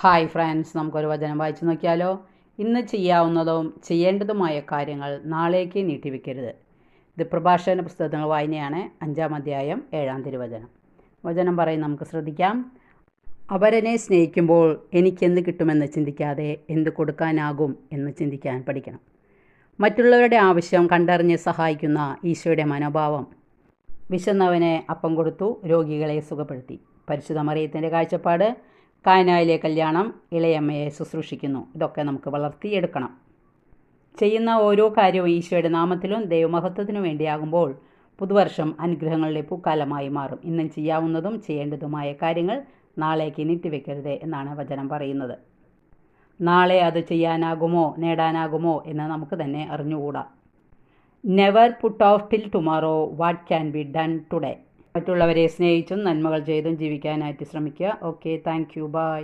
Hi friends, നമുക്കൊരു വചനം വായിച്ചു നോക്കിയാലോ. ഇന്ന് ചെയ്യാവുന്നതും ചെയ്യേണ്ടതുമായ കാര്യങ്ങൾ നാളേക്ക് നീട്ടിവെക്കരുത്. ഇത് പ്രഭാഷണ പുസ്തകങ്ങൾ വായനയാണ്. 5-ാം അധ്യായം 7-ാം തിരുവചനം. വചനം പറയും, നമുക്ക് ശ്രദ്ധിക്കാം. അവരനെ സ്നേഹിക്കുമ്പോൾ എനിക്കെന്ത് കിട്ടുമെന്ന് ചിന്തിക്കാതെ എന്ത് കൊടുക്കാനാകും എന്ന് ചിന്തിക്കാൻ പഠിക്കണം. മറ്റുള്ളവരുടെ ആവശ്യം കണ്ടറിഞ്ഞ് സഹായിക്കുന്ന ഈശോയുടെ മനോഭാവം. വിശന്നവനെ അപ്പം കൊടുത്തു, രോഗികളെ സുഖപ്പെടുത്തി. പരിശുദ്ധ മറിയത്തിൻ്റെ കാഴ്ചപ്പാട്. കാനായിലെ കല്യാണം, ഇളയമ്മയെ ശുശ്രൂഷിക്കുന്നു. ഇതൊക്കെ നമുക്ക് വളർത്തിയെടുക്കണം. ചെയ്യുന്ന ഓരോ കാര്യവും ഈശോയുടെ നാമത്തിലും ദൈവമഹത്വത്തിനും വേണ്ടിയാകുമ്പോൾ പുതുവർഷം അനുഗ്രഹങ്ങളുടെ പൂക്കാലമായി മാറും. ഇന്നും ചെയ്യാവുന്നതും ചെയ്യേണ്ടതുമായ കാര്യങ്ങൾ നാളേക്ക് നീട്ടിവെക്കരുത് എന്നാണ് വചനം പറയുന്നത്. നാളെ അത് ചെയ്യാനാകുമോ നേടാനാകുമോ എന്ന് നമുക്ക് തന്നെ അറിഞ്ഞുകൂടാ. Never put off till tomorrow what can be done today. മറ്റുള്ളവരെ സ്നേഹിച്ചും നന്മകൾ ചെയ്തും ജീവിക്കാനായിട്ട് ശ്രമിക്കുക. Okay, thank you, by.